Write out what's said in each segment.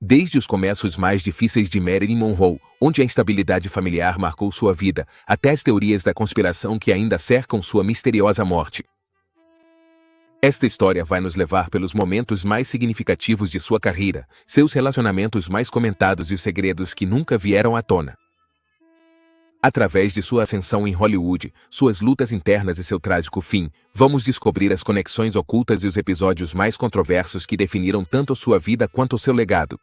Desde os começos mais difíceis de Marilyn Monroe, onde a instabilidade familiar marcou sua vida, até as teorias da conspiração que ainda cercam sua misteriosa morte. Esta história vai nos levar pelos momentos mais significativos de sua carreira, seus relacionamentos mais comentados e os segredos que nunca vieram à tona. Através de sua ascensão em Hollywood, suas lutas internas e seu trágico fim, vamos descobrir as conexões ocultas e os episódios mais controversos que definiram tanto sua vida quanto seu legado.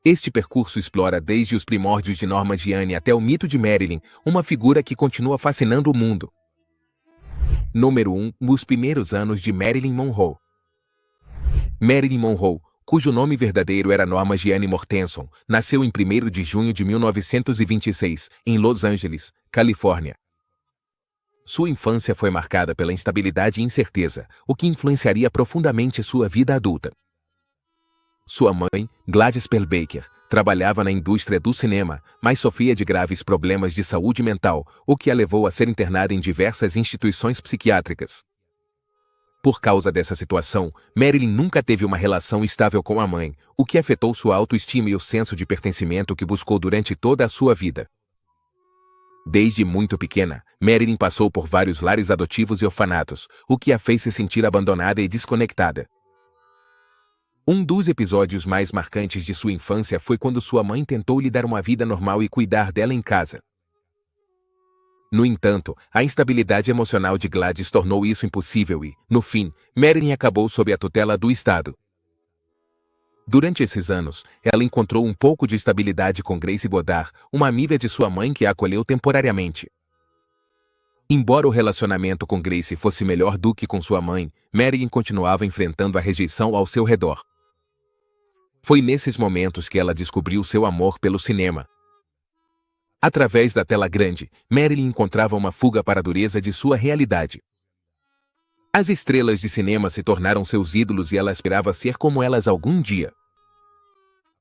Este percurso explora desde os primórdios de Norma Jeanne até o mito de Marilyn, uma figura que continua fascinando o mundo. Número 1. Os primeiros anos de Marilyn Monroe. Marilyn Monroe, cujo nome verdadeiro era Norma Jeanne Mortenson, nasceu em 1º de junho de 1926, em Los Angeles, Califórnia. Sua infância foi marcada pela instabilidade e incerteza, o que influenciaria profundamente sua vida adulta. Sua mãe, Gladys Pearl Baker, trabalhava na indústria do cinema, mas sofria de graves problemas de saúde mental, o que a levou a ser internada em diversas instituições psiquiátricas. Por causa dessa situação, Marilyn nunca teve uma relação estável com a mãe, o que afetou sua autoestima e o senso de pertencimento que buscou durante toda a sua vida. Desde muito pequena, Marilyn passou por vários lares adotivos e orfanatos, o que a fez se sentir abandonada e desconectada. Um dos episódios mais marcantes de sua infância foi quando sua mãe tentou lhe dar uma vida normal e cuidar dela em casa. No entanto, a instabilidade emocional de Gladys tornou isso impossível e, no fim, Marilyn acabou sob a tutela do Estado. Durante esses anos, ela encontrou um pouco de estabilidade com Grace Goddard, uma amiga de sua mãe que a acolheu temporariamente. Embora o relacionamento com Grace fosse melhor do que com sua mãe, Marilyn continuava enfrentando a rejeição ao seu redor. Foi nesses momentos que ela descobriu seu amor pelo cinema. Através da tela grande, Marilyn encontrava uma fuga para a dureza de sua realidade. As estrelas de cinema se tornaram seus ídolos e ela aspirava ser como elas algum dia.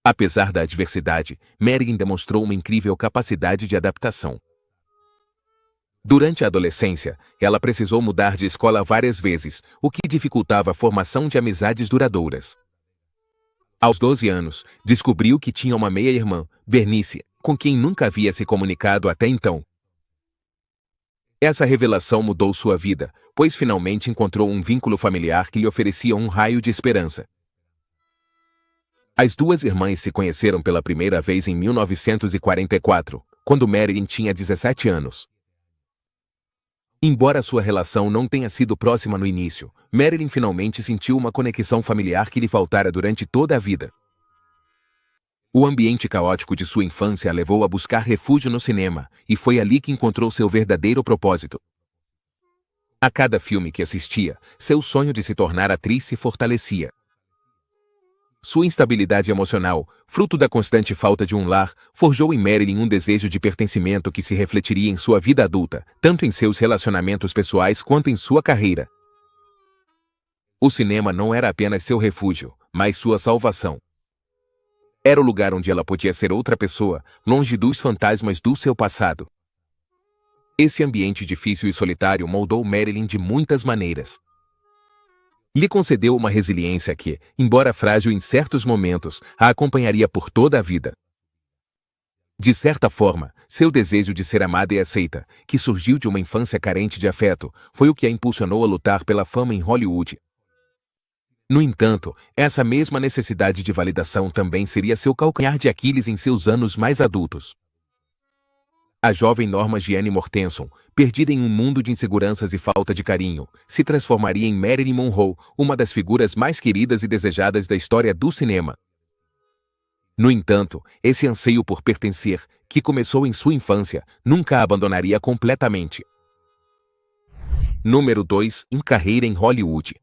Apesar da adversidade, Marilyn demonstrou uma incrível capacidade de adaptação. Durante a adolescência, ela precisou mudar de escola várias vezes, o que dificultava a formação de amizades duradouras. Aos 12 anos, descobriu que tinha uma meia-irmã, Bernice, com quem nunca havia se comunicado até então. Essa revelação mudou sua vida, pois finalmente encontrou um vínculo familiar que lhe oferecia um raio de esperança. As duas irmãs se conheceram pela primeira vez em 1944, quando Marilyn tinha 17 anos. Embora sua relação não tenha sido próxima no início, Marilyn finalmente sentiu uma conexão familiar que lhe faltara durante toda a vida. O ambiente caótico de sua infância a levou a buscar refúgio no cinema, e foi ali que encontrou seu verdadeiro propósito. A cada filme que assistia, seu sonho de se tornar atriz se fortalecia. Sua instabilidade emocional, fruto da constante falta de um lar, forjou em Marilyn um desejo de pertencimento que se refletiria em sua vida adulta, tanto em seus relacionamentos pessoais quanto em sua carreira. O cinema não era apenas seu refúgio, mas sua salvação. Era o lugar onde ela podia ser outra pessoa, longe dos fantasmas do seu passado. Esse ambiente difícil e solitário moldou Marilyn de muitas maneiras. Lhe concedeu uma resiliência que, embora frágil em certos momentos, a acompanharia por toda a vida. De certa forma, seu desejo de ser amada e aceita, que surgiu de uma infância carente de afeto, foi o que a impulsionou a lutar pela fama em Hollywood. No entanto, essa mesma necessidade de validação também seria seu calcanhar de Aquiles em seus anos mais adultos. A jovem Norma Jeanne Mortenson, perdida em um mundo de inseguranças e falta de carinho, se transformaria em Marilyn Monroe, uma das figuras mais queridas e desejadas da história do cinema. No entanto, esse anseio por pertencer, que começou em sua infância, nunca a abandonaria completamente. Número 2. Carreira em Hollywood.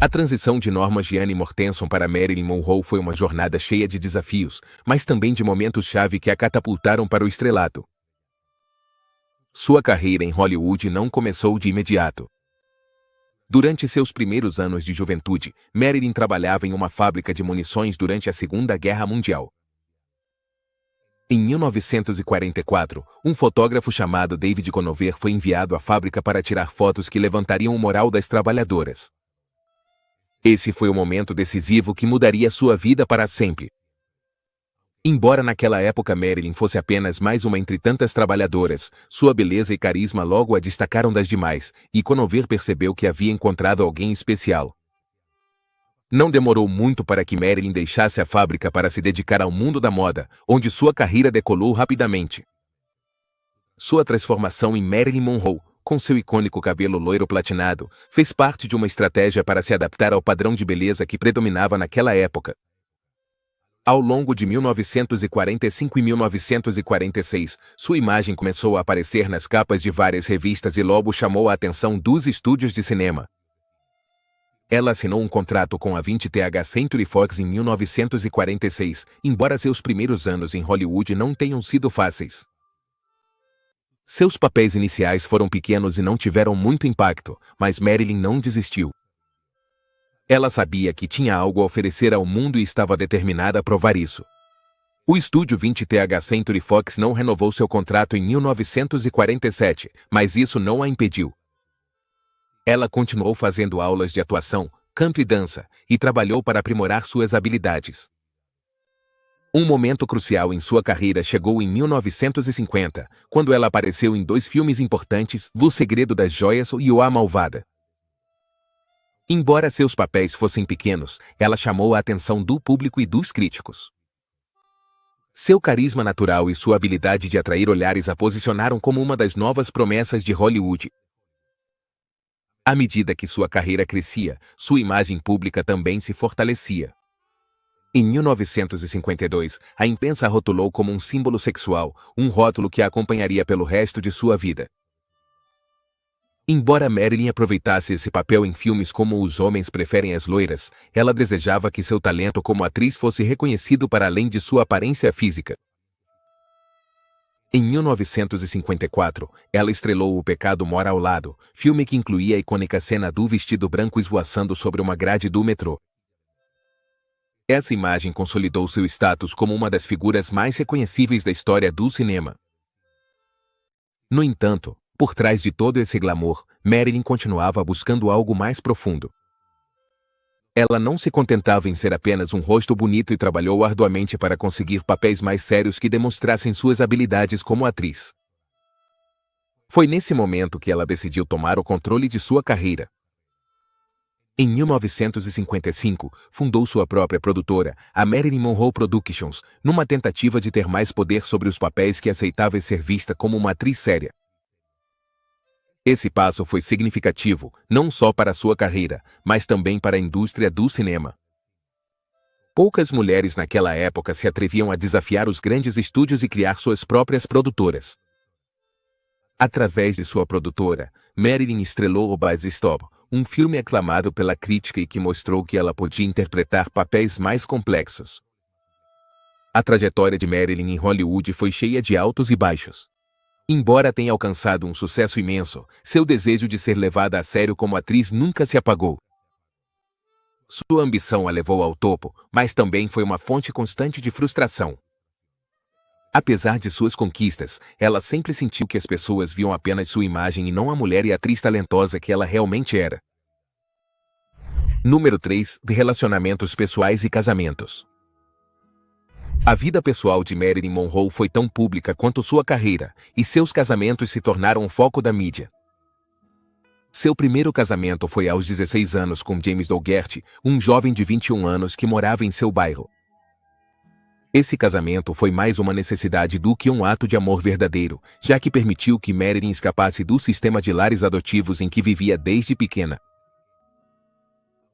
A transição de Norma Jeanne Mortenson para Marilyn Monroe foi uma jornada cheia de desafios, mas também de momentos-chave que a catapultaram para o estrelato. Sua carreira em Hollywood não começou de imediato. Durante seus primeiros anos de juventude, Marilyn trabalhava em uma fábrica de munições durante a Segunda Guerra Mundial. Em 1944, um fotógrafo chamado David Conover foi enviado à fábrica para tirar fotos que levantariam o moral das trabalhadoras. Esse foi o momento decisivo que mudaria sua vida para sempre. Embora naquela época Marilyn fosse apenas mais uma entre tantas trabalhadoras, sua beleza e carisma logo a destacaram das demais, e Conover percebeu que havia encontrado alguém especial. Não demorou muito para que Marilyn deixasse a fábrica para se dedicar ao mundo da moda, onde sua carreira decolou rapidamente. Sua transformação em Marilyn Monroe, com seu icônico cabelo loiro platinado, fez parte de uma estratégia para se adaptar ao padrão de beleza que predominava naquela época. Ao longo de 1945 e 1946, sua imagem começou a aparecer nas capas de várias revistas e logo chamou a atenção dos estúdios de cinema. Ela assinou um contrato com a 20th Century Fox em 1946, embora seus primeiros anos em Hollywood não tenham sido fáceis. Seus papéis iniciais foram pequenos e não tiveram muito impacto, mas Marilyn não desistiu. Ela sabia que tinha algo a oferecer ao mundo e estava determinada a provar isso. O estúdio 20th Century Fox não renovou seu contrato em 1947, mas isso não a impediu. Ela continuou fazendo aulas de atuação, canto e dança, e trabalhou para aprimorar suas habilidades. Um momento crucial em sua carreira chegou em 1950, quando ela apareceu em 2 filmes importantes, O Segredo das Joias e O A Malvada. Embora seus papéis fossem pequenos, ela chamou a atenção do público e dos críticos. Seu carisma natural e sua habilidade de atrair olhares a posicionaram como uma das novas promessas de Hollywood. À medida que sua carreira crescia, sua imagem pública também se fortalecia. Em 1952, a imprensa a rotulou como um símbolo sexual, um rótulo que a acompanharia pelo resto de sua vida. Embora Marilyn aproveitasse esse papel em filmes como Os Homens Preferem as Loiras, ela desejava que seu talento como atriz fosse reconhecido para além de sua aparência física. Em 1954, ela estrelou O Pecado Mora ao Lado, filme que incluía a icônica cena do vestido branco esvoaçando sobre uma grade do metrô. Essa imagem consolidou seu status como uma das figuras mais reconhecíveis da história do cinema. No entanto, por trás de todo esse glamour, Marilyn continuava buscando algo mais profundo. Ela não se contentava em ser apenas um rosto bonito e trabalhou arduamente para conseguir papéis mais sérios que demonstrassem suas habilidades como atriz. Foi nesse momento que ela decidiu tomar o controle de sua carreira. Em 1955, fundou sua própria produtora, a Marilyn Monroe Productions, numa tentativa de ter mais poder sobre os papéis que aceitava e ser vista como uma atriz séria. Esse passo foi significativo, não só para sua carreira, mas também para a indústria do cinema. Poucas mulheres naquela época se atreviam a desafiar os grandes estúdios e criar suas próprias produtoras. Através de sua produtora, Marilyn estrelou O Buzz Stop, um filme aclamado pela crítica e que mostrou que ela podia interpretar papéis mais complexos. A trajetória de Marilyn em Hollywood foi cheia de altos e baixos. Embora tenha alcançado um sucesso imenso, seu desejo de ser levada a sério como atriz nunca se apagou. Sua ambição a levou ao topo, mas também foi uma fonte constante de frustração. Apesar de suas conquistas, ela sempre sentiu que as pessoas viam apenas sua imagem e não a mulher e atriz talentosa que ela realmente era. Número 3. De relacionamentos pessoais e casamentos. A vida pessoal de Marilyn Monroe foi tão pública quanto sua carreira, e seus casamentos se tornaram o foco da mídia. Seu primeiro casamento foi aos 16 anos com James Dougherty, um jovem de 21 anos que morava em seu bairro. Esse casamento foi mais uma necessidade do que um ato de amor verdadeiro, já que permitiu que Marilyn escapasse do sistema de lares adotivos em que vivia desde pequena.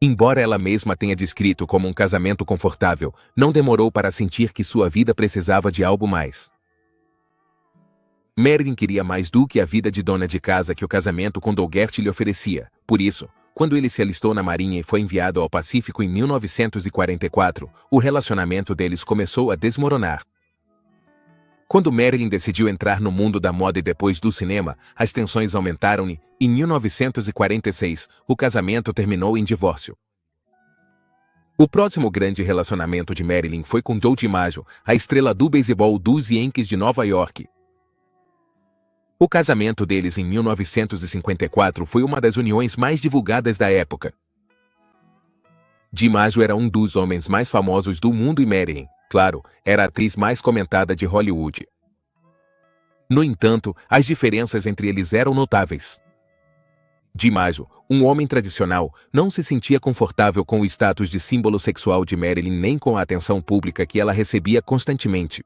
Embora ela mesma tenha descrito como um casamento confortável, não demorou para sentir que sua vida precisava de algo mais. Marilyn queria mais do que a vida de dona de casa que o casamento com Dougherty lhe oferecia. Por isso, quando ele se alistou na Marinha e foi enviado ao Pacífico em 1944, o relacionamento deles começou a desmoronar. Quando Marilyn decidiu entrar no mundo da moda e depois do cinema, as tensões aumentaram e, em 1946, o casamento terminou em divórcio. O próximo grande relacionamento de Marilyn foi com Joe DiMaggio, a estrela do beisebol dos Yankees de Nova York. O casamento deles em 1954 foi uma das uniões mais divulgadas da época. DiMaggio era um dos homens mais famosos do mundo e Marilyn, claro, era a atriz mais comentada de Hollywood. No entanto, as diferenças entre eles eram notáveis. DiMaggio, um homem tradicional, não se sentia confortável com o status de símbolo sexual de Marilyn nem com a atenção pública que ela recebia constantemente.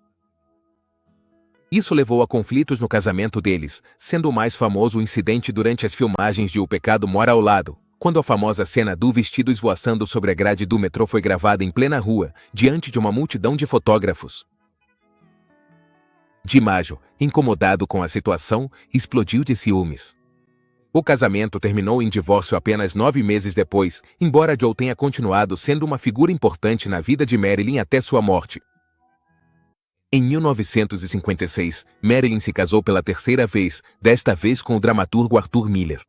Isso levou a conflitos no casamento deles, sendo o mais famoso o incidente durante as filmagens de O Pecado Mora ao Lado, quando a famosa cena do vestido esvoaçando sobre a grade do metrô foi gravada em plena rua, diante de uma multidão de fotógrafos. DiMaggio, incomodado com a situação, explodiu de ciúmes. O casamento terminou em divórcio apenas 9 meses depois, embora Joe tenha continuado sendo uma figura importante na vida de Marilyn até sua morte. Em 1956, Marilyn se casou pela terceira vez, desta vez com o dramaturgo Arthur Miller.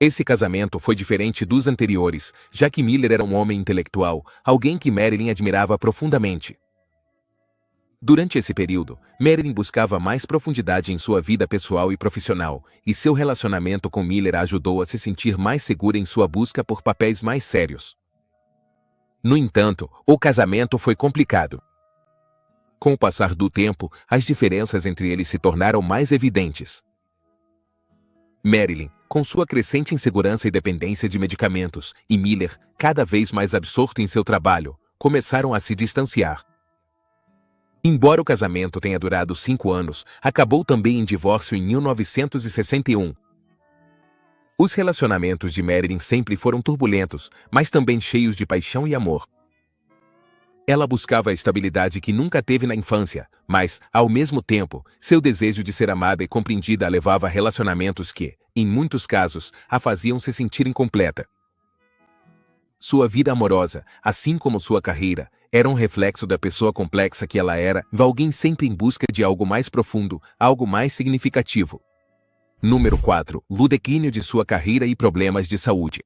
Esse casamento foi diferente dos anteriores, já que Miller era um homem intelectual, alguém que Marilyn admirava profundamente. Durante esse período, Marilyn buscava mais profundidade em sua vida pessoal e profissional, e seu relacionamento com Miller a ajudou a se sentir mais segura em sua busca por papéis mais sérios. No entanto, o casamento foi complicado. Com o passar do tempo, as diferenças entre eles se tornaram mais evidentes. Marilyn, com sua crescente insegurança e dependência de medicamentos, e Miller, cada vez mais absorto em seu trabalho, começaram a se distanciar. Embora o casamento tenha durado 5 anos, acabou também em divórcio em 1961. Os relacionamentos de Marilyn sempre foram turbulentos, mas também cheios de paixão e amor. Ela buscava a estabilidade que nunca teve na infância, mas, ao mesmo tempo, seu desejo de ser amada e compreendida a levava a relacionamentos que, em muitos casos, a faziam se sentir incompleta. Sua vida amorosa, assim como sua carreira, era um reflexo da pessoa complexa que ela era, alguém sempre em busca de algo mais profundo, algo mais significativo. Número 4. O declínio de sua carreira e problemas de saúde.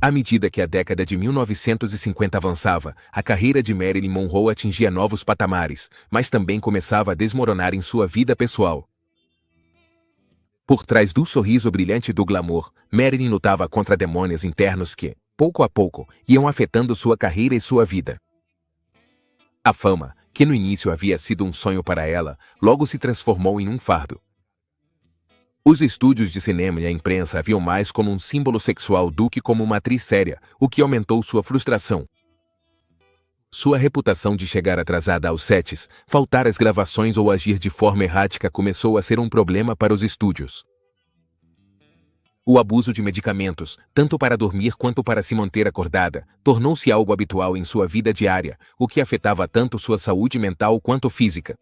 À medida que a década de 1950 avançava, a carreira de Marilyn Monroe atingia novos patamares, mas também começava a desmoronar em sua vida pessoal. Por trás do sorriso brilhante do glamour, Marilyn lutava contra demônios internos que, pouco a pouco, iam afetando sua carreira e sua vida. A fama, que no início havia sido um sonho para ela, logo se transformou em um fardo. Os estúdios de cinema e a imprensa a viam mais como um símbolo sexual do que como uma atriz séria, o que aumentou sua frustração. Sua reputação de chegar atrasada aos sets, faltar às gravações ou agir de forma errática começou a ser um problema para os estúdios. O abuso de medicamentos, tanto para dormir quanto para se manter acordada, tornou-se algo habitual em sua vida diária, o que afetava tanto sua saúde mental quanto física.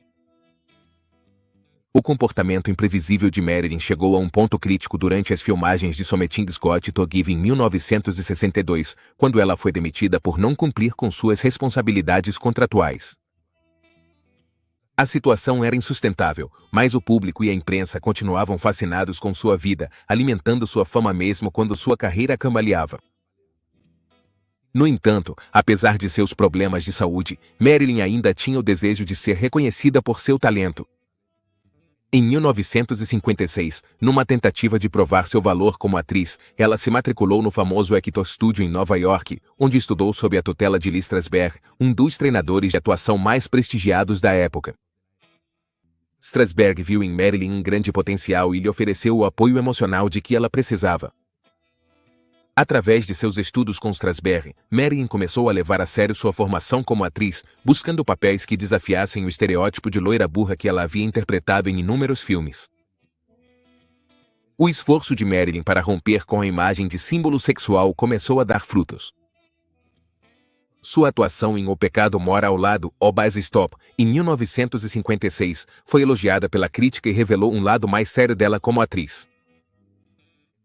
O comportamento imprevisível de Marilyn chegou a um ponto crítico durante as filmagens de Something Got to Give em 1962, quando ela foi demitida por não cumprir com suas responsabilidades contratuais. A situação era insustentável, mas o público e a imprensa continuavam fascinados com sua vida, alimentando sua fama mesmo quando sua carreira cambaleava. No entanto, apesar de seus problemas de saúde, Marilyn ainda tinha o desejo de ser reconhecida por seu talento. Em 1956, numa tentativa de provar seu valor como atriz, ela se matriculou no famoso Actor Studio em Nova York, onde estudou sob a tutela de Lee Strasberg, um dos treinadores de atuação mais prestigiados da época. Strasberg viu em Marilyn um grande potencial e lhe ofereceu o apoio emocional de que ela precisava. Através de seus estudos com Strasberg, Marilyn começou a levar a sério sua formação como atriz, buscando papéis que desafiassem o estereótipo de loira burra que ela havia interpretado em inúmeros filmes. O esforço de Marilyn para romper com a imagem de símbolo sexual começou a dar frutos. Sua atuação em O Pecado Mora ao Lado, O Bus Stop, em 1956, foi elogiada pela crítica e revelou um lado mais sério dela como atriz.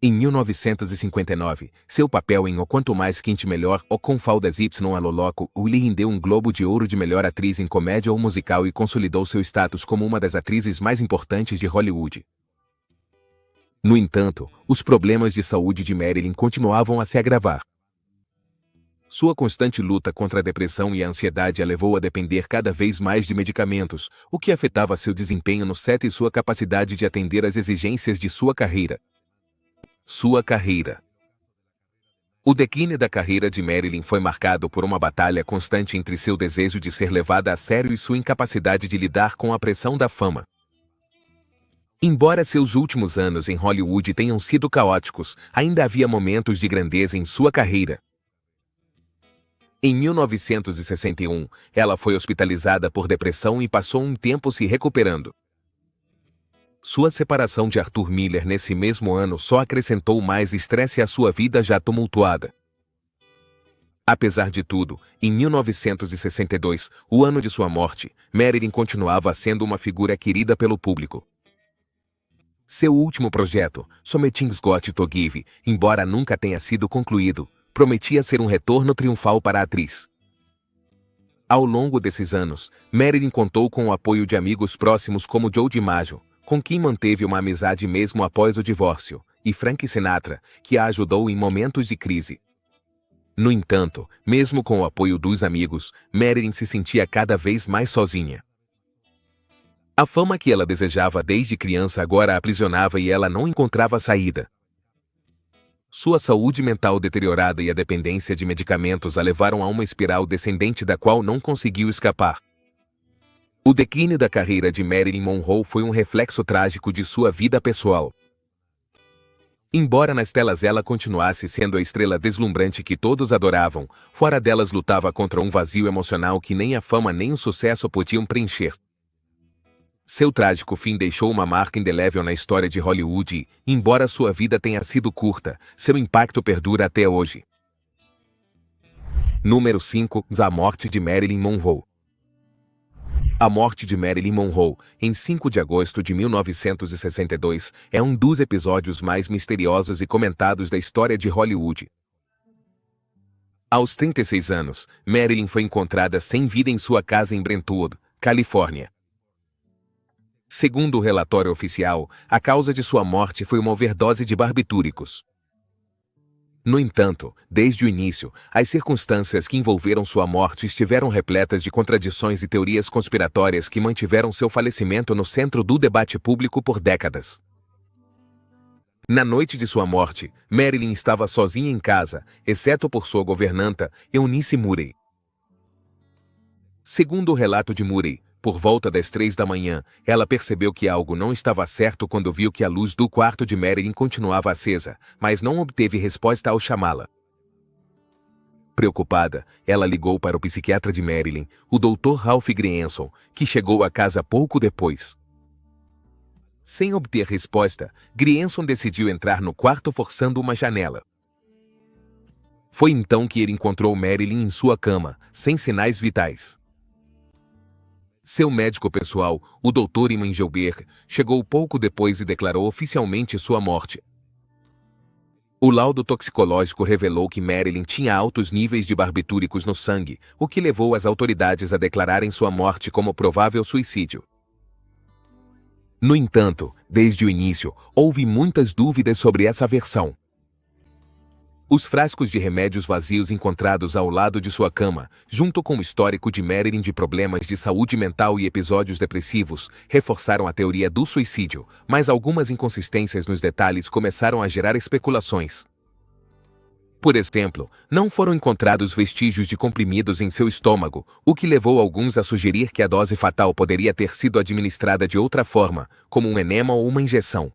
Em 1959, seu papel em O Quanto Mais Quente Melhor ou Com Faldas Y a lo Loco lhe rendeu um Globo de Ouro de Melhor Atriz em Comédia ou Musical e consolidou seu status como uma das atrizes mais importantes de Hollywood. No entanto, os problemas de saúde de Marilyn continuavam a se agravar. Sua constante luta contra a depressão e a ansiedade a levou a depender cada vez mais de medicamentos, o que afetava seu desempenho no set e sua capacidade de atender às exigências de sua carreira. Sua carreira. O declínio da carreira de Marilyn foi marcado por uma batalha constante entre seu desejo de ser levada a sério e sua incapacidade de lidar com a pressão da fama. Embora seus últimos anos em Hollywood tenham sido caóticos, ainda havia momentos de grandeza em sua carreira. Em 1961, ela foi hospitalizada por depressão e passou um tempo se recuperando. Sua separação de Arthur Miller nesse mesmo ano só acrescentou mais estresse à sua vida já tumultuada. Apesar de tudo, em 1962, o ano de sua morte, Marilyn continuava sendo uma figura querida pelo público. Seu último projeto, Something's Got to Give, embora nunca tenha sido concluído, prometia ser um retorno triunfal para a atriz. Ao longo desses anos, Marilyn contou com o apoio de amigos próximos como Joe DiMaggio, com quem manteve uma amizade mesmo após o divórcio, e Frank Sinatra, que a ajudou em momentos de crise. No entanto, mesmo com o apoio dos amigos, Marilyn se sentia cada vez mais sozinha. A fama que ela desejava desde criança agora a aprisionava e ela não encontrava saída. Sua saúde mental deteriorada e a dependência de medicamentos a levaram a uma espiral descendente da qual não conseguiu escapar. O declínio da carreira de Marilyn Monroe foi um reflexo trágico de sua vida pessoal. Embora nas telas ela continuasse sendo a estrela deslumbrante que todos adoravam, fora delas lutava contra um vazio emocional que nem a fama nem o sucesso podiam preencher. Seu trágico fim deixou uma marca indelével na história de Hollywood e, embora sua vida tenha sido curta, seu impacto perdura até hoje. Número 5. A morte de Marilyn Monroe. A morte de Marilyn Monroe, em 5 de agosto de 1962, é um dos episódios mais misteriosos e comentados da história de Hollywood. Aos 36 anos, Marilyn foi encontrada sem vida em sua casa em Brentwood, Califórnia. Segundo o relatório oficial, a causa de sua morte foi uma overdose de barbitúricos. No entanto, desde o início, as circunstâncias que envolveram sua morte estiveram repletas de contradições e teorias conspiratórias que mantiveram seu falecimento no centro do debate público por décadas. Na noite de sua morte, Marilyn estava sozinha em casa, exceto por sua governanta, Eunice Murray. Segundo o relato de Murray, por volta das 3 da manhã, ela percebeu que algo não estava certo quando viu que a luz do quarto de Marilyn continuava acesa, mas não obteve resposta ao chamá-la. Preocupada, ela ligou para o psiquiatra de Marilyn, o Dr. Ralph Greenson, que chegou à casa pouco depois. Sem obter resposta, Greenson decidiu entrar no quarto forçando uma janela. Foi então que ele encontrou Marilyn em sua cama, sem sinais vitais. Seu médico pessoal, o Dr. Iman Gelberg, chegou pouco depois e declarou oficialmente sua morte. O laudo toxicológico revelou que Marilyn tinha altos níveis de barbitúricos no sangue, o que levou as autoridades a declararem sua morte como provável suicídio. No entanto, desde o início, houve muitas dúvidas sobre essa versão. Os frascos de remédios vazios encontrados ao lado de sua cama, junto com o histórico de Marilyn de problemas de saúde mental e episódios depressivos, reforçaram a teoria do suicídio, mas algumas inconsistências nos detalhes começaram a gerar especulações. Por exemplo, não foram encontrados vestígios de comprimidos em seu estômago, o que levou alguns a sugerir que a dose fatal poderia ter sido administrada de outra forma, como um enema ou uma injeção.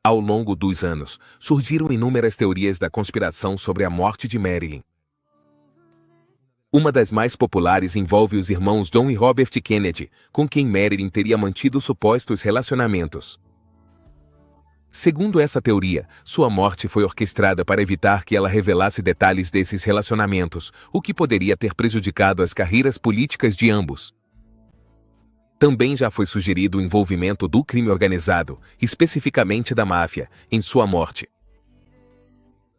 Ao longo dos anos, surgiram inúmeras teorias da conspiração sobre a morte de Marilyn. Uma das mais populares envolve os irmãos John e Robert Kennedy, com quem Marilyn teria mantido supostos relacionamentos. Segundo essa teoria, sua morte foi orquestrada para evitar que ela revelasse detalhes desses relacionamentos, o que poderia ter prejudicado as carreiras políticas de ambos. Também já foi sugerido o envolvimento do crime organizado, especificamente da máfia, em sua morte.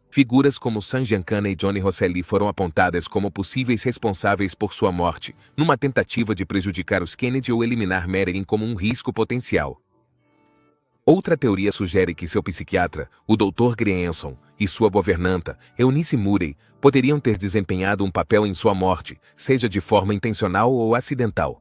Figuras como Sam Giancana e Johnny Rosselli foram apontadas como possíveis responsáveis por sua morte, numa tentativa de prejudicar os Kennedy ou eliminar Marilyn como um risco potencial. Outra teoria sugere que seu psiquiatra, o Dr. Greenson, e sua governanta, Eunice Murray, poderiam ter desempenhado um papel em sua morte, seja de forma intencional ou acidental.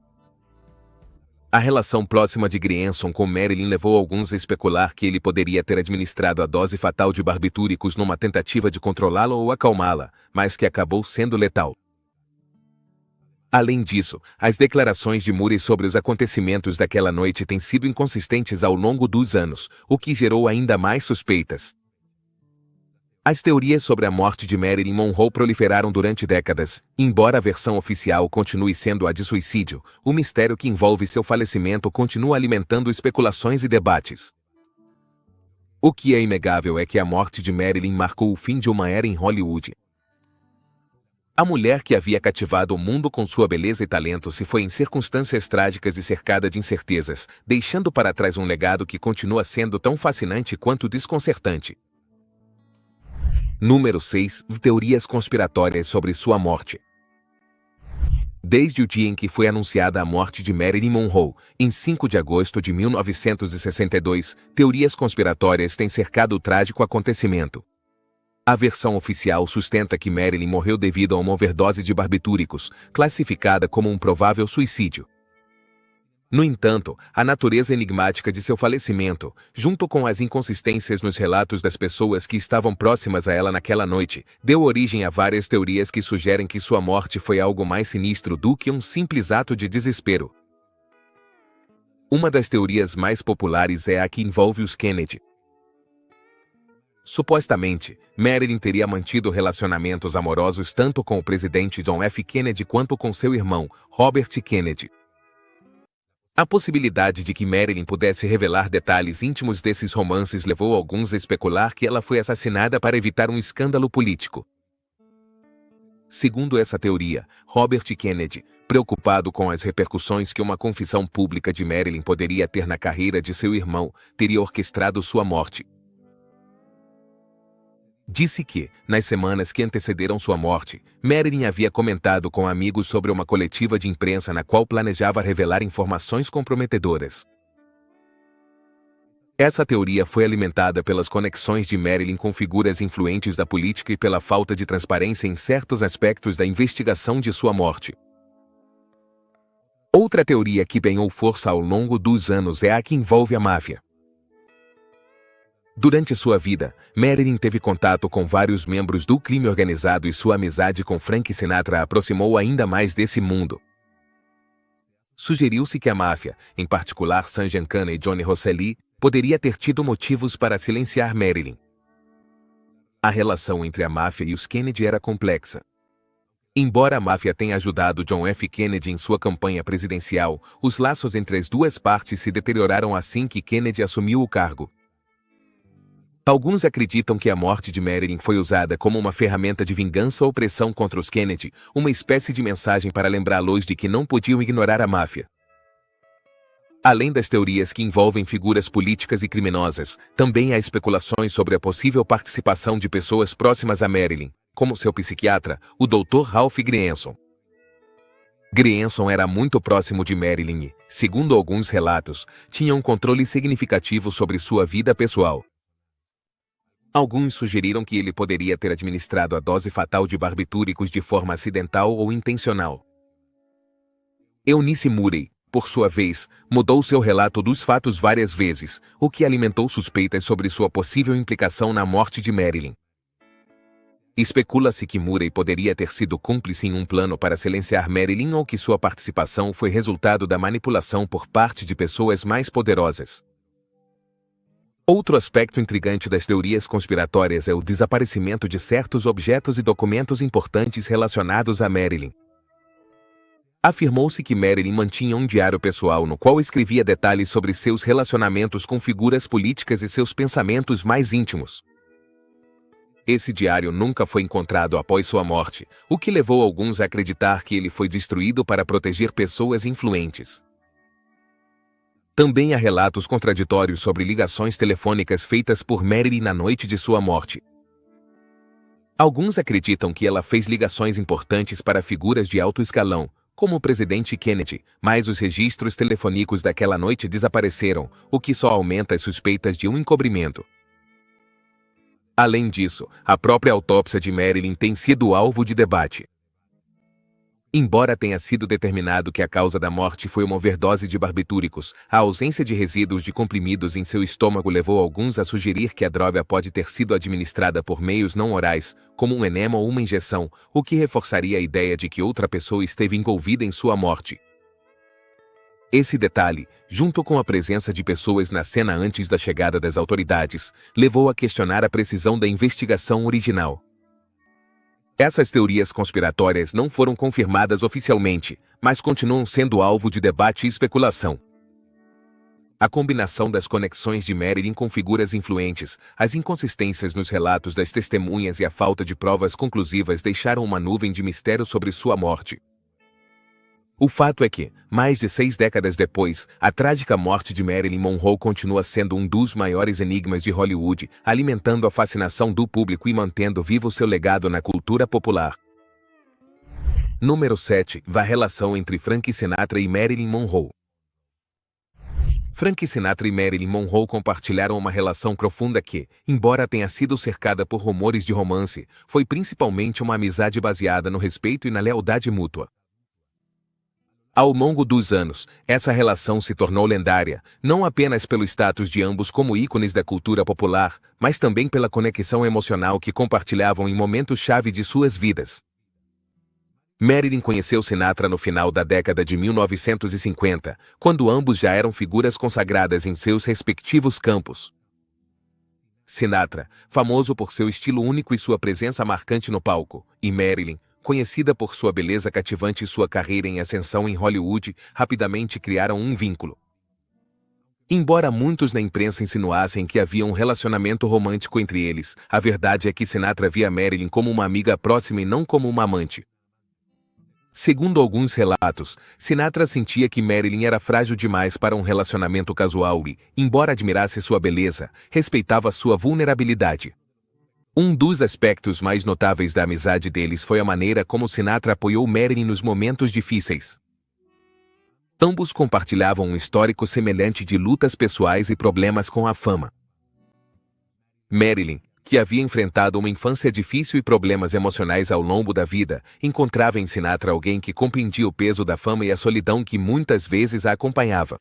A relação próxima de Grierson com Marilyn levou alguns a especular que ele poderia ter administrado a dose fatal de barbitúricos numa tentativa de controlá-la ou acalmá-la, mas que acabou sendo letal. Além disso, as declarações de Murray sobre os acontecimentos daquela noite têm sido inconsistentes ao longo dos anos, o que gerou ainda mais suspeitas. As teorias sobre a morte de Marilyn Monroe proliferaram durante décadas. Embora a versão oficial continue sendo a de suicídio, o mistério que envolve seu falecimento continua alimentando especulações e debates. O que é inegável é que a morte de Marilyn marcou o fim de uma era em Hollywood. A mulher que havia cativado o mundo com sua beleza e talento se foi em circunstâncias trágicas e cercada de incertezas, deixando para trás um legado que continua sendo tão fascinante quanto desconcertante. Número 6. Teorias conspiratórias sobre sua morte. Desde o dia em que foi anunciada a morte de Marilyn Monroe, em 5 de agosto de 1962, teorias conspiratórias têm cercado o trágico acontecimento. A versão oficial sustenta que Marilyn morreu devido a uma overdose de barbitúricos, classificada como um provável suicídio. No entanto, a natureza enigmática de seu falecimento, junto com as inconsistências nos relatos das pessoas que estavam próximas a ela naquela noite, deu origem a várias teorias que sugerem que sua morte foi algo mais sinistro do que um simples ato de desespero. Uma das teorias mais populares é a que envolve os Kennedy. Supostamente, Marilyn teria mantido relacionamentos amorosos tanto com o presidente John F. Kennedy quanto com seu irmão, Robert Kennedy. A possibilidade de que Marilyn pudesse revelar detalhes íntimos desses romances levou alguns a especular que ela foi assassinada para evitar um escândalo político. Segundo essa teoria, Robert Kennedy, preocupado com as repercussões que uma confissão pública de Marilyn poderia ter na carreira de seu irmão, teria orquestrado sua morte. Disse que, nas semanas que antecederam sua morte, Marilyn havia comentado com amigos sobre uma coletiva de imprensa na qual planejava revelar informações comprometedoras. Essa teoria foi alimentada pelas conexões de Marilyn com figuras influentes da política e pela falta de transparência em certos aspectos da investigação de sua morte. Outra teoria que ganhou força ao longo dos anos é a que envolve a máfia. Durante sua vida, Marilyn teve contato com vários membros do crime organizado e sua amizade com Frank Sinatra a aproximou ainda mais desse mundo. Sugeriu-se que a máfia, em particular Sam Giancana e Johnny Rosselli, poderia ter tido motivos para silenciar Marilyn. A relação entre a máfia e os Kennedy era complexa. Embora a máfia tenha ajudado John F. Kennedy em sua campanha presidencial, os laços entre as duas partes se deterioraram assim que Kennedy assumiu o cargo. Alguns acreditam que a morte de Marilyn foi usada como uma ferramenta de vingança ou pressão contra os Kennedy, uma espécie de mensagem para lembrá-los de que não podiam ignorar a máfia. Além das teorias que envolvem figuras políticas e criminosas, também há especulações sobre a possível participação de pessoas próximas a Marilyn, como seu psiquiatra, o Dr. Ralph Grierson. Grierson era muito próximo de Marilyn e, segundo alguns relatos, tinha um controle significativo sobre sua vida pessoal. Alguns sugeriram que ele poderia ter administrado a dose fatal de barbitúricos de forma acidental ou intencional. Eunice Murray, por sua vez, mudou seu relato dos fatos várias vezes, o que alimentou suspeitas sobre sua possível implicação na morte de Marilyn. Especula-se que Murray poderia ter sido cúmplice em um plano para silenciar Marilyn ou que sua participação foi resultado da manipulação por parte de pessoas mais poderosas. Outro aspecto intrigante das teorias conspiratórias é o desaparecimento de certos objetos e documentos importantes relacionados a Marilyn. Afirmou-se que Marilyn mantinha um diário pessoal no qual escrevia detalhes sobre seus relacionamentos com figuras políticas e seus pensamentos mais íntimos. Esse diário nunca foi encontrado após sua morte, o que levou alguns a acreditar que ele foi destruído para proteger pessoas influentes. Também há relatos contraditórios sobre ligações telefônicas feitas por Marilyn na noite de sua morte. Alguns acreditam que ela fez ligações importantes para figuras de alto escalão, como o presidente Kennedy, mas os registros telefônicos daquela noite desapareceram, o que só aumenta as suspeitas de um encobrimento. Além disso, a própria autópsia de Marilyn tem sido alvo de debate. Embora tenha sido determinado que a causa da morte foi uma overdose de barbitúricos, a ausência de resíduos de comprimidos em seu estômago levou alguns a sugerir que a droga pode ter sido administrada por meios não orais, como um enema ou uma injeção, o que reforçaria a ideia de que outra pessoa esteve envolvida em sua morte. Esse detalhe, junto com a presença de pessoas na cena antes da chegada das autoridades, levou a questionar a precisão da investigação original. Essas teorias conspiratórias não foram confirmadas oficialmente, mas continuam sendo alvo de debate e especulação. A combinação das conexões de Marilyn com figuras influentes, as inconsistências nos relatos das testemunhas e a falta de provas conclusivas deixaram uma nuvem de mistério sobre sua morte. O fato é que, mais de 6 décadas depois, a trágica morte de Marilyn Monroe continua sendo um dos maiores enigmas de Hollywood, alimentando a fascinação do público e mantendo vivo seu legado na cultura popular. Número 7. A relação entre Frank Sinatra e Marilyn Monroe. Frank Sinatra e Marilyn Monroe compartilharam uma relação profunda que, embora tenha sido cercada por rumores de romance, foi principalmente uma amizade baseada no respeito e na lealdade mútua. Ao longo dos anos, essa relação se tornou lendária, não apenas pelo status de ambos como ícones da cultura popular, mas também pela conexão emocional que compartilhavam em momentos-chave de suas vidas. Marilyn conheceu Sinatra no final da década de 1950, quando ambos já eram figuras consagradas em seus respectivos campos. Sinatra, famoso por seu estilo único e sua presença marcante no palco, e Marilyn, conhecida por sua beleza cativante e sua carreira em ascensão em Hollywood, rapidamente criaram um vínculo. Embora muitos na imprensa insinuassem que havia um relacionamento romântico entre eles, a verdade é que Sinatra via Marilyn como uma amiga próxima e não como uma amante. Segundo alguns relatos, Sinatra sentia que Marilyn era frágil demais para um relacionamento casual e, embora admirasse sua beleza, respeitava sua vulnerabilidade. Um dos aspectos mais notáveis da amizade deles foi a maneira como Sinatra apoiou Marilyn nos momentos difíceis. Ambos compartilhavam um histórico semelhante de lutas pessoais e problemas com a fama. Marilyn, que havia enfrentado uma infância difícil e problemas emocionais ao longo da vida, encontrava em Sinatra alguém que compreendia o peso da fama e a solidão que muitas vezes a acompanhava.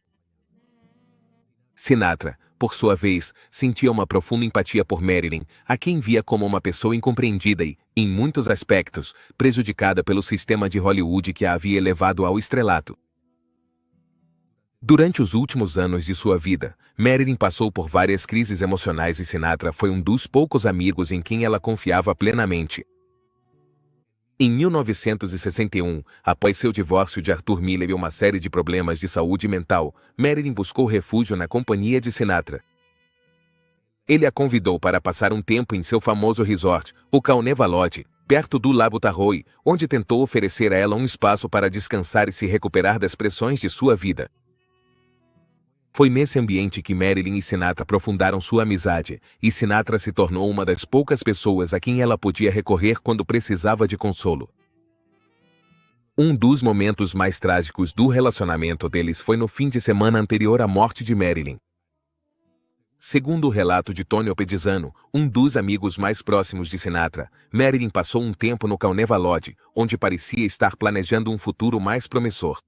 Sinatra, por sua vez, sentia uma profunda empatia por Marilyn, a quem via como uma pessoa incompreendida e, em muitos aspectos, prejudicada pelo sistema de Hollywood que a havia elevado ao estrelato. Durante os últimos anos de sua vida, Marilyn passou por várias crises emocionais e Sinatra foi um dos poucos amigos em quem ela confiava plenamente. Em 1961, após seu divórcio de Arthur Miller e uma série de problemas de saúde mental, Marilyn buscou refúgio na companhia de Sinatra. Ele a convidou para passar um tempo em seu famoso resort, o Carneval Lodge, perto do Lago Tahoe, onde tentou oferecer a ela um espaço para descansar e se recuperar das pressões de sua vida. Foi nesse ambiente que Marilyn e Sinatra aprofundaram sua amizade, e Sinatra se tornou uma das poucas pessoas a quem ela podia recorrer quando precisava de consolo. Um dos momentos mais trágicos do relacionamento deles foi no fim de semana anterior à morte de Marilyn. Segundo o relato de Tonio Pedizano, um dos amigos mais próximos de Sinatra, Marilyn passou um tempo no Carneval Lodge, onde parecia estar planejando um futuro mais promissor.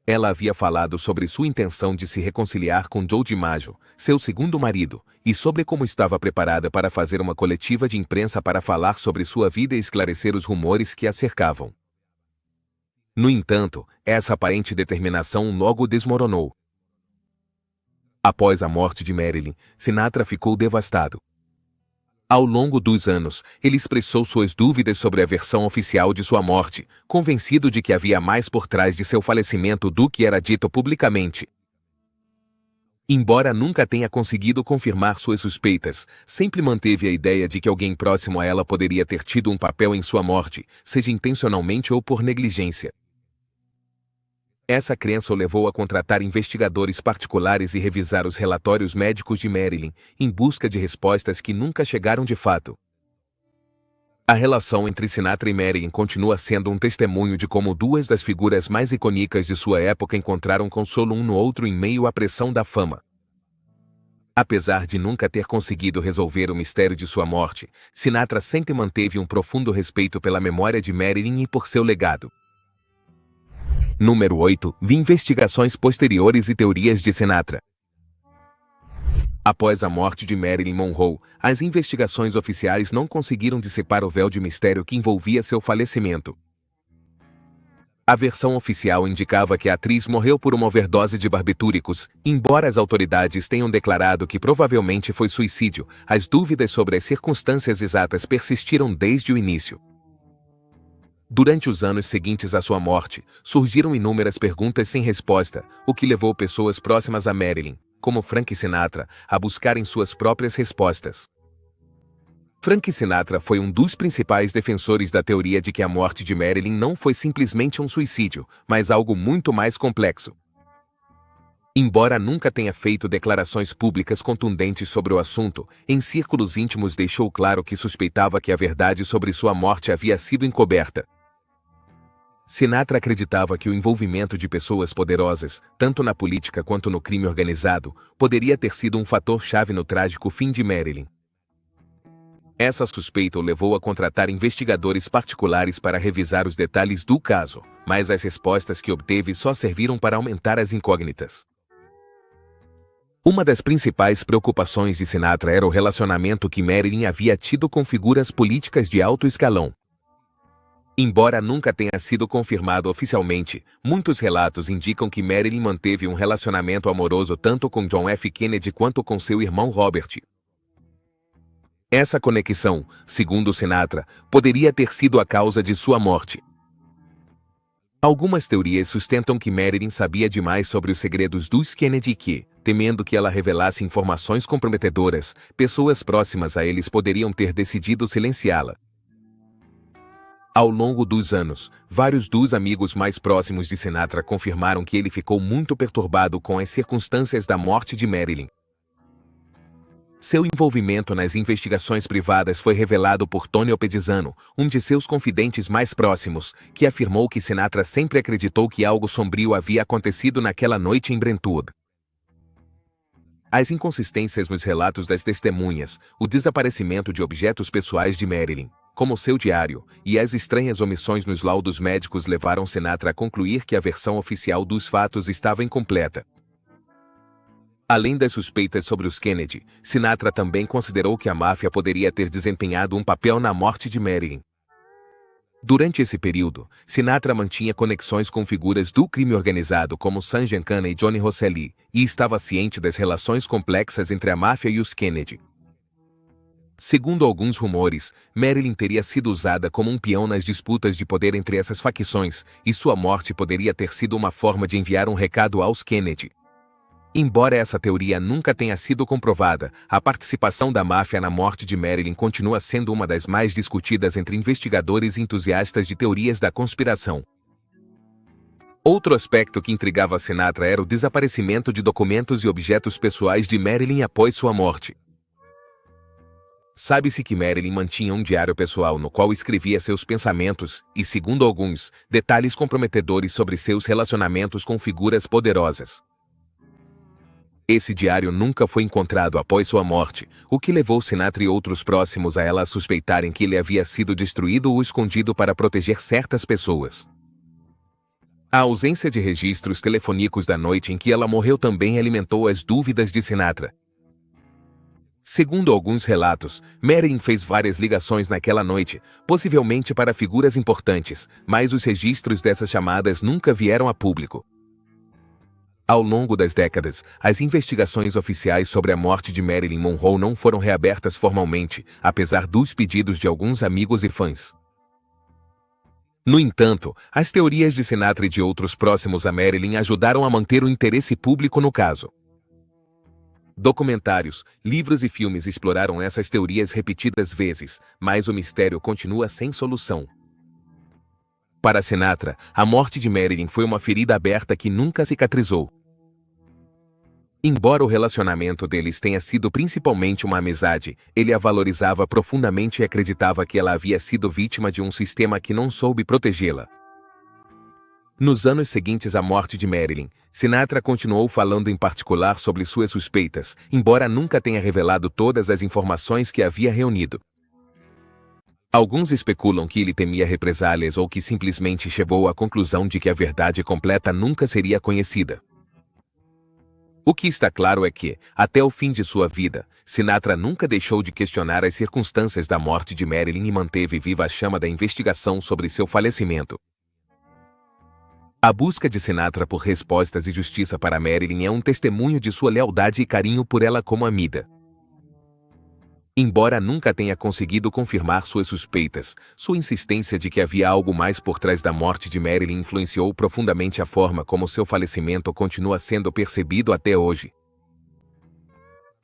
Ela havia falado sobre sua intenção de se reconciliar com Joe DiMaggio, seu segundo marido, e sobre como estava preparada para fazer uma coletiva de imprensa para falar sobre sua vida e esclarecer os rumores que a cercavam. No entanto, essa aparente determinação logo desmoronou. Após a morte de Marilyn, Sinatra ficou devastado. Ao longo dos anos, ele expressou suas dúvidas sobre a versão oficial de sua morte, convencido de que havia mais por trás de seu falecimento do que era dito publicamente. Embora nunca tenha conseguido confirmar suas suspeitas, sempre manteve a ideia de que alguém próximo a ela poderia ter tido um papel em sua morte, seja intencionalmente ou por negligência. Essa crença o levou a contratar investigadores particulares e revisar os relatórios médicos de Marilyn, em busca de respostas que nunca chegaram de fato. A relação entre Sinatra e Marilyn continua sendo um testemunho de como duas das figuras mais icônicas de sua época encontraram consolo um no outro em meio à pressão da fama. Apesar de nunca ter conseguido resolver o mistério de sua morte, Sinatra sempre manteve um profundo respeito pela memória de Marilyn e por seu legado. Número 8. Investigações posteriores e teorias de Sinatra. Após a morte de Marilyn Monroe, as investigações oficiais não conseguiram dissipar o véu de mistério que envolvia seu falecimento. A versão oficial indicava que a atriz morreu por uma overdose de barbitúricos, embora as autoridades tenham declarado que provavelmente foi suicídio. As dúvidas sobre as circunstâncias exatas persistiram desde o início. Durante os anos seguintes à sua morte, surgiram inúmeras perguntas sem resposta, o que levou pessoas próximas a Marilyn, como Frank Sinatra, a buscarem suas próprias respostas. Frank Sinatra foi um dos principais defensores da teoria de que a morte de Marilyn não foi simplesmente um suicídio, mas algo muito mais complexo. Embora nunca tenha feito declarações públicas contundentes sobre o assunto, em círculos íntimos deixou claro que suspeitava que a verdade sobre sua morte havia sido encoberta. Sinatra acreditava que o envolvimento de pessoas poderosas, tanto na política quanto no crime organizado, poderia ter sido um fator-chave no trágico fim de Marilyn. Essa suspeita o levou a contratar investigadores particulares para revisar os detalhes do caso, mas as respostas que obteve só serviram para aumentar as incógnitas. Uma das principais preocupações de Sinatra era o relacionamento que Marilyn havia tido com figuras políticas de alto escalão. Embora nunca tenha sido confirmado oficialmente, muitos relatos indicam que Marilyn manteve um relacionamento amoroso tanto com John F. Kennedy quanto com seu irmão Robert. Essa conexão, segundo Sinatra, poderia ter sido a causa de sua morte. Algumas teorias sustentam que Marilyn sabia demais sobre os segredos dos Kennedy e que, temendo que ela revelasse informações comprometedoras, pessoas próximas a eles poderiam ter decidido silenciá-la. Ao longo dos anos, vários dos amigos mais próximos de Sinatra confirmaram que ele ficou muito perturbado com as circunstâncias da morte de Marilyn. Seu envolvimento nas investigações privadas foi revelado por Tonio Pedizano, um de seus confidentes mais próximos, que afirmou que Sinatra sempre acreditou que algo sombrio havia acontecido naquela noite em Brentwood. As inconsistências nos relatos das testemunhas, o desaparecimento de objetos pessoais de Marilyn, como seu diário, e as estranhas omissões nos laudos médicos levaram Sinatra a concluir que a versão oficial dos fatos estava incompleta. Além das suspeitas sobre os Kennedy, Sinatra também considerou que a máfia poderia ter desempenhado um papel na morte de Marilyn. Durante esse período, Sinatra mantinha conexões com figuras do crime organizado como Sam Giancana e Johnny Rosselli, e estava ciente das relações complexas entre a máfia e os Kennedy. Segundo alguns rumores, Marilyn teria sido usada como um peão nas disputas de poder entre essas facções, e sua morte poderia ter sido uma forma de enviar um recado aos Kennedy. Embora essa teoria nunca tenha sido comprovada, a participação da máfia na morte de Marilyn continua sendo uma das mais discutidas entre investigadores e entusiastas de teorias da conspiração. Outro aspecto que intrigava Sinatra era o desaparecimento de documentos e objetos pessoais de Marilyn após sua morte. Sabe-se que Marilyn mantinha um diário pessoal no qual escrevia seus pensamentos e, segundo alguns, detalhes comprometedores sobre seus relacionamentos com figuras poderosas. Esse diário nunca foi encontrado após sua morte, o que levou Sinatra e outros próximos a ela a suspeitarem que ele havia sido destruído ou escondido para proteger certas pessoas. A ausência de registros telefônicos da noite em que ela morreu também alimentou as dúvidas de Sinatra. Segundo alguns relatos, Marilyn fez várias ligações naquela noite, possivelmente para figuras importantes, mas os registros dessas chamadas nunca vieram a público. Ao longo das décadas, as investigações oficiais sobre a morte de Marilyn Monroe não foram reabertas formalmente, apesar dos pedidos de alguns amigos e fãs. No entanto, as teorias de Sinatra e de outros próximos a Marilyn ajudaram a manter o interesse público no caso. Documentários, livros e filmes exploraram essas teorias repetidas vezes, mas o mistério continua sem solução. Para Sinatra, a morte de Marilyn foi uma ferida aberta que nunca cicatrizou. Embora o relacionamento deles tenha sido principalmente uma amizade, ele a valorizava profundamente e acreditava que ela havia sido vítima de um sistema que não soube protegê-la. Nos anos seguintes à morte de Marilyn, Sinatra continuou falando em particular sobre suas suspeitas, embora nunca tenha revelado todas as informações que havia reunido. Alguns especulam que ele temia represálias ou que simplesmente chegou à conclusão de que a verdade completa nunca seria conhecida. O que está claro é que, até o fim de sua vida, Sinatra nunca deixou de questionar as circunstâncias da morte de Marilyn e manteve viva a chama da investigação sobre seu falecimento. A busca de Sinatra por respostas e justiça para Marilyn é um testemunho de sua lealdade e carinho por ela como amiga. Embora nunca tenha conseguido confirmar suas suspeitas, sua insistência de que havia algo mais por trás da morte de Marilyn influenciou profundamente a forma como seu falecimento continua sendo percebido até hoje.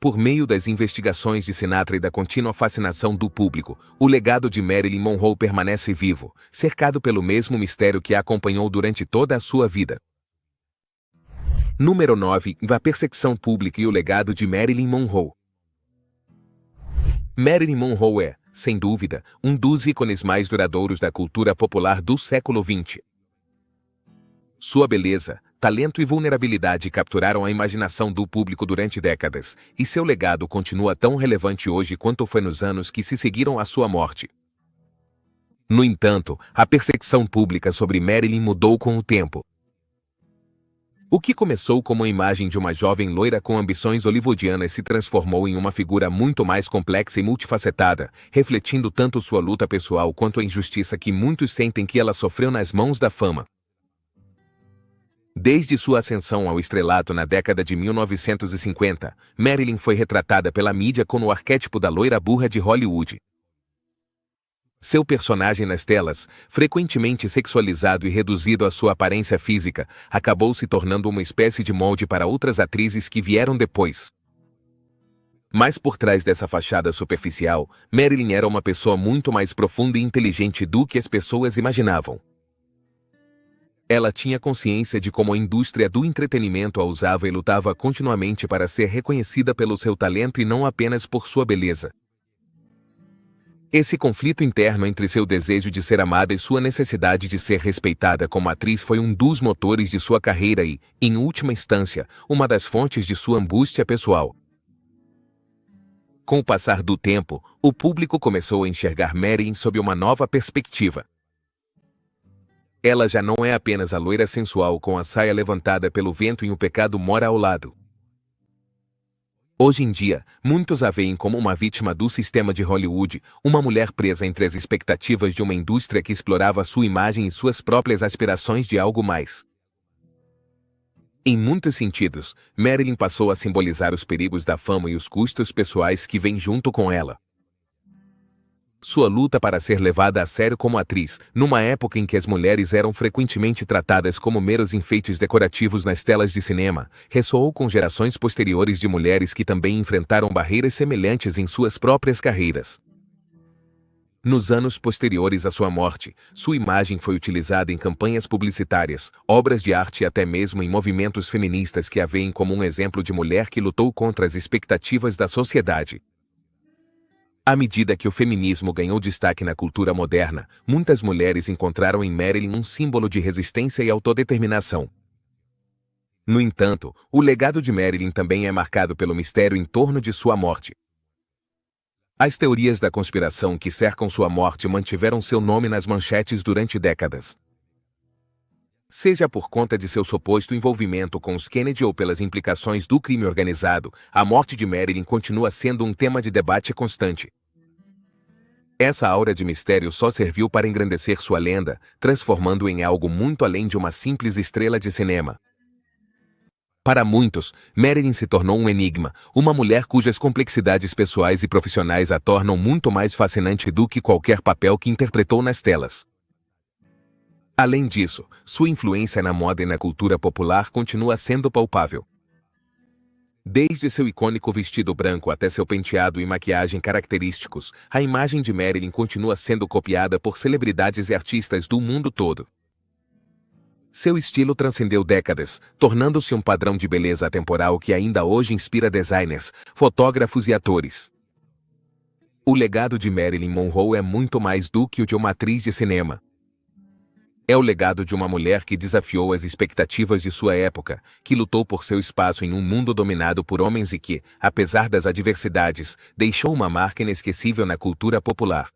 Por meio das investigações de Sinatra e da contínua fascinação do público, o legado de Marilyn Monroe permanece vivo, cercado pelo mesmo mistério que a acompanhou durante toda a sua vida. Número 9. A perseguição pública e o legado de Marilyn Monroe. Marilyn Monroe é, sem dúvida, um dos ícones mais duradouros da cultura popular do século XX. Sua beleza, talento e vulnerabilidade capturaram a imaginação do público durante décadas, e seu legado continua tão relevante hoje quanto foi nos anos que se seguiram à sua morte. No entanto, a percepção pública sobre Marilyn mudou com o tempo. O que começou como a imagem de uma jovem loira com ambições hollywoodianas se transformou em uma figura muito mais complexa e multifacetada, refletindo tanto sua luta pessoal quanto a injustiça que muitos sentem que ela sofreu nas mãos da fama. Desde sua ascensão ao estrelato na década de 1950, Marilyn foi retratada pela mídia como o arquétipo da loira burra de Hollywood. Seu personagem nas telas, frequentemente sexualizado e reduzido à sua aparência física, acabou se tornando uma espécie de molde para outras atrizes que vieram depois. Mas por trás dessa fachada superficial, Marilyn era uma pessoa muito mais profunda e inteligente do que as pessoas imaginavam. Ela tinha consciência de como a indústria do entretenimento a usava e lutava continuamente para ser reconhecida pelo seu talento e não apenas por sua beleza. Esse conflito interno entre seu desejo de ser amada e sua necessidade de ser respeitada como atriz foi um dos motores de sua carreira e, em última instância, uma das fontes de sua angústia pessoal. Com o passar do tempo, o público começou a enxergar Marilyn sob uma nova perspectiva. Ela já não é apenas a loira sensual com a saia levantada pelo vento e o pecado mora ao lado. Hoje em dia, muitos a veem como uma vítima do sistema de Hollywood, uma mulher presa entre as expectativas de uma indústria que explorava sua imagem e suas próprias aspirações de algo mais. Em muitos sentidos, Marilyn passou a simbolizar os perigos da fama e os custos pessoais que vêm junto com ela. Sua luta para ser levada a sério como atriz, numa época em que as mulheres eram frequentemente tratadas como meros enfeites decorativos nas telas de cinema, ressoou com gerações posteriores de mulheres que também enfrentaram barreiras semelhantes em suas próprias carreiras. Nos anos posteriores à sua morte, sua imagem foi utilizada em campanhas publicitárias, obras de arte e até mesmo em movimentos feministas que a veem como um exemplo de mulher que lutou contra as expectativas da sociedade. À medida que o feminismo ganhou destaque na cultura moderna, muitas mulheres encontraram em Marilyn um símbolo de resistência e autodeterminação. No entanto, o legado de Marilyn também é marcado pelo mistério em torno de sua morte. As teorias da conspiração que cercam sua morte mantiveram seu nome nas manchetes durante décadas. Seja por conta de seu suposto envolvimento com os Kennedy ou pelas implicações do crime organizado, a morte de Marilyn continua sendo um tema de debate constante. Essa aura de mistério só serviu para engrandecer sua lenda, transformando-a em algo muito além de uma simples estrela de cinema. Para muitos, Marilyn se tornou um enigma, uma mulher cujas complexidades pessoais e profissionais a tornam muito mais fascinante do que qualquer papel que interpretou nas telas. Além disso, sua influência na moda e na cultura popular continua sendo palpável. Desde seu icônico vestido branco até seu penteado e maquiagem característicos, a imagem de Marilyn continua sendo copiada por celebridades e artistas do mundo todo. Seu estilo transcendeu décadas, tornando-se um padrão de beleza atemporal que ainda hoje inspira designers, fotógrafos e atores. O legado de Marilyn Monroe é muito mais do que o de uma atriz de cinema. É o legado de uma mulher que desafiou as expectativas de sua época, que lutou por seu espaço em um mundo dominado por homens e que, apesar das adversidades, deixou uma marca inesquecível na cultura popular.